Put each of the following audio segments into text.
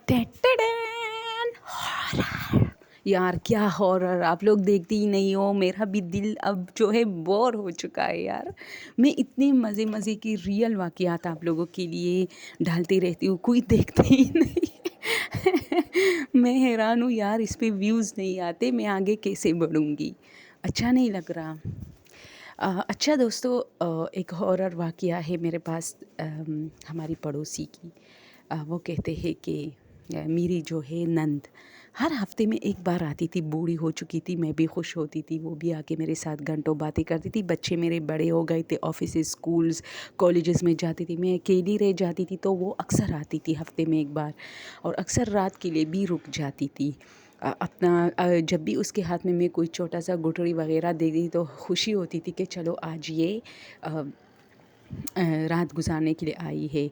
टेटडेन horror. यार क्या horror, आप लोग देखती ही नहीं हो। मेरा भी दिल अब जो है बोर हो चुका है यार। मैं इतने मज़े मज़े की रियल वाक़यात आप लोगों के लिए डालती रहती हूँ, कोई देखते ही नहीं। मैं हैरान हूँ यार, इस पे व्यूज़ नहीं आते, मैं आगे कैसे बढ़ूँगी। अच्छा नहीं लग रहा। अच्छा दोस्तों, एक हॉरर वाक़या है मेरे पास, हमारी पड़ोसी की। वो कहते हैं कि मेरी जो है नंद हर हफ्ते में एक बार आती थी। बूढ़ी हो चुकी थी, मैं भी खुश होती थी, वो भी आके मेरे साथ घंटों बातें करती थी। बच्चे मेरे बड़े हो गए थे, ऑफिस, स्कूल्स, कॉलेजेस में जाती थी, मैं अकेली रह जाती थी, तो वो अक्सर आती थी हफ्ते में एक बार, और अक्सर रात के लिए भी रुक जाती थी। जब भी उसके हाथ में मैं कोई छोटा सा गुठड़ी वगैरह दे दी तो खुशी होती थी कि चलो आज ये अ, रात गुजारने के लिए आई है।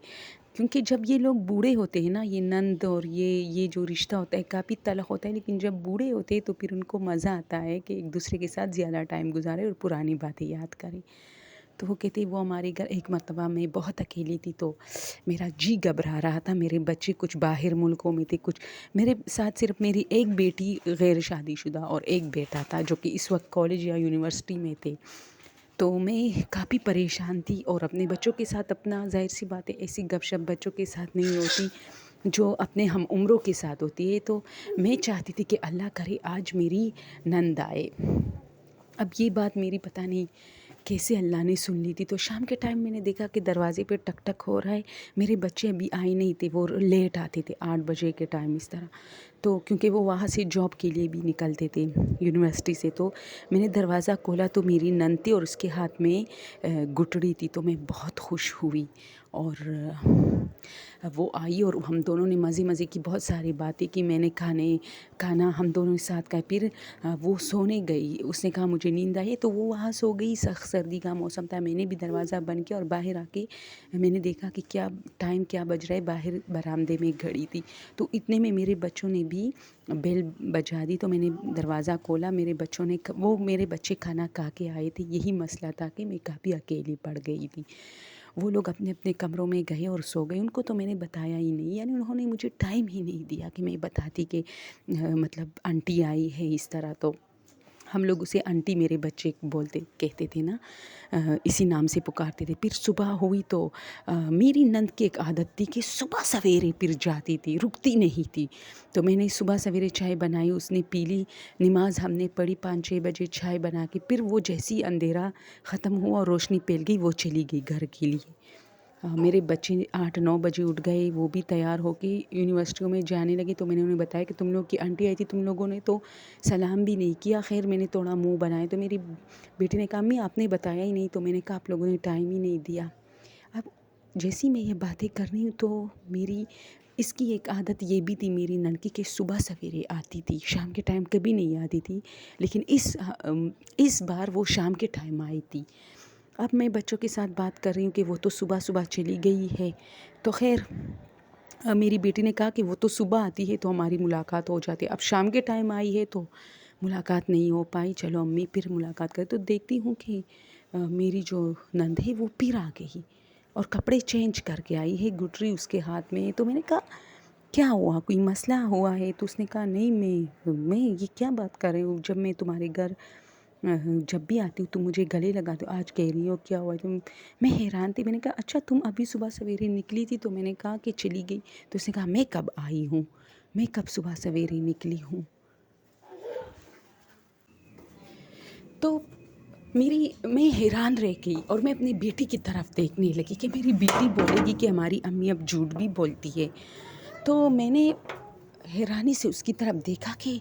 क्योंकि जब ये लोग बूढ़े होते हैं ना, ये नंद और ये जो रिश्ता होता है काफ़ी तलख़ होता है, लेकिन जब बूढ़े होते हैं तो फिर उनको मज़ा आता है कि एक दूसरे के साथ ज़्यादा टाइम गुजारें और पुरानी बातें याद करें। तो वो कहती वो हमारे घर एक मर्तबा मैं बहुत अकेली थी, तो मेरा जी घबरा रहा था। मेरे बच्चे कुछ बाहर मुल्कों में थे, कुछ मेरे साथ सिर्फ मेरी एक बेटी गैर शादीशुदा और एक बेटा था जो कि इस वक्त कॉलेज या यूनिवर्सिटी में थे। तो मैं काफ़ी परेशान थी, और अपने बच्चों के साथ अपना, ज़ाहिर सी बात है ऐसी गपशप बच्चों के साथ नहीं होती जो अपने हम उम्रों के साथ होती है। तो मैं चाहती थी कि अल्लाह करे आज मेरी नंद आए। अब ये बात मेरी पता नहीं कैसे अल्लाह ने सुन ली थी। तो शाम के टाइम मैंने देखा कि दरवाज़े पे टक टक हो रहा है। मेरे बच्चे अभी आए नहीं थे, वो लेट आते थे 8 बजे के टाइम इस तरह। तो क्योंकि वो वहाँ से जॉब के लिए भी निकलते थे यूनिवर्सिटी से, तो मैंने दरवाज़ा खोला तो मेरी नंद थी और उसके हाथ में गुठड़ी थी। तो मैं बहुत खुश हुई, और वो आई और हम दोनों ने मज़े मज़े की बहुत सारी बातें की। मैंने खाना हम दोनों के साथ खाया। फिर वो सोने गई, उसने कहा मुझे नींद आई है, तो वो वहाँ सो गई। सख्त सर्दी का मौसम था। मैंने भी दरवाज़ा बंद किया और बाहर आके मैंने देखा कि क्या बज रहा है। बाहर बरामदे में घड़ी थी। तो इतने में मेरे बच्चों ने भी बेल बजा दी। तो मैंने दरवाज़ा खोला, मेरे बच्चे खाना खा के आए थे। यही मसला था कि मैं काफ़ी अकेली पड़ गई थी। वो लोग अपने अपने कमरों में गए और सो गए। उनको तो मैंने बताया ही नहीं, यानी उन्होंने मुझे टाइम ही नहीं दिया कि मैं बताती कि मतलब आंटी आई है इस तरह। तो हम लोग उसे आंटी, मेरे बच्चे कहते थे ना, इसी नाम से पुकारते थे। फिर सुबह हुई तो मेरी नंद की एक आदत थी कि सुबह सवेरे फिर जाती थी, रुकती नहीं थी। तो मैंने सुबह सवेरे चाय बनाई, उसने पी ली, नमाज हमने पढ़ी 5-6 बजे चाय बना के। फिर वो जैसे ही अंधेरा ख़त्म हुआ और रोशनी फैल गई, वो चली गई घर के लिए। मेरे बच्चे 8-9 बजे उठ गए, वो भी तैयार होके यूनिवर्सिटियों में जाने लगे। तो मैंने उन्हें बताया कि तुम लोग की आंटी आई थी, तुम लोगों ने तो सलाम भी नहीं किया। खैर मैंने थोड़ा मुंह बनाया, तो मेरी बेटी ने कहा अम्मी आपने बताया ही नहीं। तो मैंने कहा आप लोगों ने टाइम ही नहीं दिया। अब जैसी मैं ये बातें कर रही हूँ तो मेरी इसकी एक आदत ये भी थी मेरी ननकी कि सुबह सवेरे आती थी, शाम के टाइम कभी नहीं आती थी। लेकिन इस बार वो शाम के टाइम आई थी। अब मैं बच्चों के साथ बात कर रही हूँ कि वो तो सुबह सुबह चली गई है। तो खैर मेरी बेटी ने कहा कि वो तो सुबह आती है तो हमारी मुलाकात हो जाती है, अब शाम के टाइम आई है तो मुलाकात नहीं हो पाई। चलो अम्मी फिर मुलाकात करें। तो देखती हूँ कि मेरी जो नंद है वो फिर आ गई और कपड़े चेंज करके आई है, गुठरी उसके हाथ में। तो मैंने कहा क्या हुआ, कोई मसला हुआ है? तो उसने कहा नहीं, मैं ये क्या बात कर रही हूँ, जब मैं तुम्हारे घर जब भी आती हूँ तुम मुझे गले लगाते हो, आज कह रही हो क्या हुआ तुम? मैं हैरान थी। मैंने कहा अच्छा तुम अभी सुबह सवेरे निकली थी? तो मैंने कहा कि चली गई। तो उसने कहा मैं कब आई हूँ, मैं कब सुबह सवेरे निकली हूँ? तो मैं हैरान रह गई और मैं अपनी बेटी की तरफ देखने लगी कि मेरी बेटी बोलेगी कि हमारी अम्मी अब झूठ भी बोलती है। तो मैंने हैरानी से उसकी तरफ देखा कि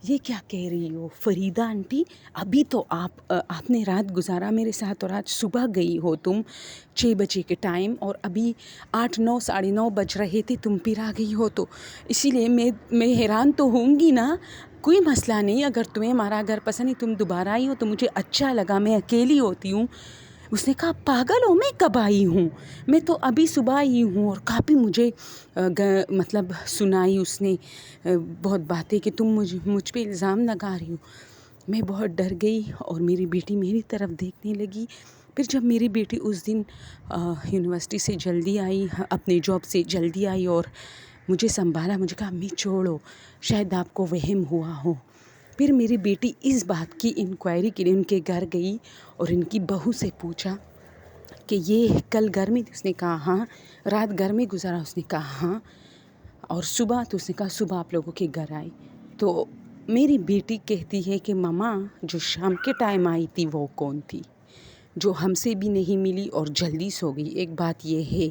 ये क्या कह रही हो फ़रीदा आंटी, अभी तो आपने रात गुजारा मेरे साथ और आज सुबह गई हो तुम 6 बजे के टाइम, और अभी 8-9 साढ़े 9 बज रहे थे, तुम फिर आ गई हो। तो इसीलिए मैं हैरान तो होंगी ना। कोई मसला नहीं, अगर तुम्हें हमारा घर पसंद नहीं, तुम दोबारा आई हो तो मुझे अच्छा लगा, मैं अकेली होती हूँ। उसने कहा पागल हो, मैं कब आई हूँ, मैं तो अभी सुबह आई हूँ। और काफ़ी मुझे मतलब सुनाई उसने बहुत बातें कि तुम मुझ पे इल्ज़ाम लगा रही हो। मैं बहुत डर गई और मेरी बेटी मेरी तरफ देखने लगी। फिर जब मेरी बेटी उस दिन यूनिवर्सिटी से जल्दी आई, अपने जॉब से जल्दी आई और مجھے سنبھالا، مجھے کہا امی چھوڑو، شاید آپ کو وہم ہوا ہو۔ پھر میری بیٹی اس بات کی انکوائری کے لیے ان کے گھر گئی اور ان کی بہو سے پوچھا کہ یہ کل گھر میں تھی؟ اس نے کہا ہاں۔ رات گھر میں گزارا؟ اس نے کہا ہاں۔ اور صبح؟ تو اس نے کہا صبح آپ لوگوں کے گھر آئی۔ تو میری بیٹی کہتی ہے کہ ماما جو شام کے ٹائم آئی تھی وہ کون تھی، جو ہم سے بھی نہیں ملی اور جلدی سو گئی؟ ایک بات یہ ہے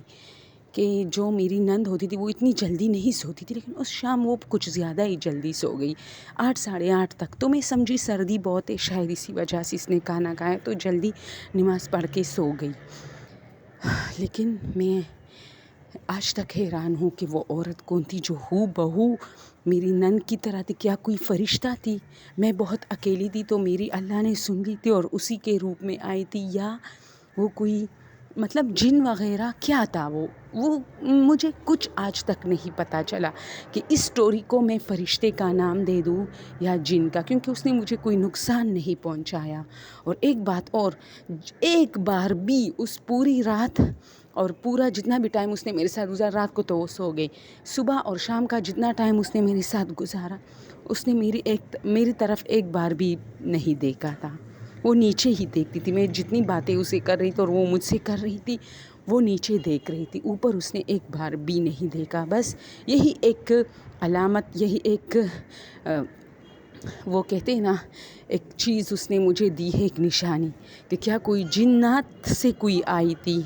کہ جو میری نند ہوتی تھی وہ اتنی جلدی نہیں سوتی تھی، لیکن اس شام وہ کچھ زیادہ ہی جلدی سو گئی، 8 ساڑھے 8 تک۔ تو میں سمجھی سردی بہت ہے، شاید اسی وجہ سے اس نے کھانا کھایا تو جلدی نماز پڑھ کے سو گئی۔ لیکن میں آج تک حیران ہوں کہ وہ عورت کون تھی جو ہو بہو میری نند کی طرح تھی۔ کیا کوئی فرشتہ تھی؟ میں بہت اکیلی تھی تو میری اللہ نے سن لی تھی اور اسی کے روپ میں آئی تھی، یا وہ کوئی مطلب جن وغیرہ کیا تھا؟ وہ مجھے کچھ آج تک نہیں پتہ چلا کہ اس سٹوری کو میں فرشتے کا نام دے دوں یا جن کا، کیونکہ اس نے مجھے کوئی نقصان نہیں پہنچایا۔ اور ایک بات اور، ایک بار بھی اس پوری رات اور پورا جتنا بھی ٹائم اس نے میرے ساتھ گزارا، رات کو تو وہ سو گئی، صبح اور شام کا جتنا ٹائم اس نے میرے ساتھ گزارا، اس نے میری طرف ایک بار بھی نہیں دیکھا تھا۔ وہ نیچے ہی دیکھتی تھی، میں جتنی باتیں اسے کر رہی تھی اور وہ مجھ سے کر رہی تھی وہ نیچے دیکھ رہی تھی، اوپر اس نے ایک بار بھی نہیں دیکھا۔ بس یہی ایک علامت، یہی ایک وہ کہتے ہیں نا ایک چیز اس نے مجھے دی ہے، ایک نشانی کہ کیا کوئی جنات سے کوئی آئی تھی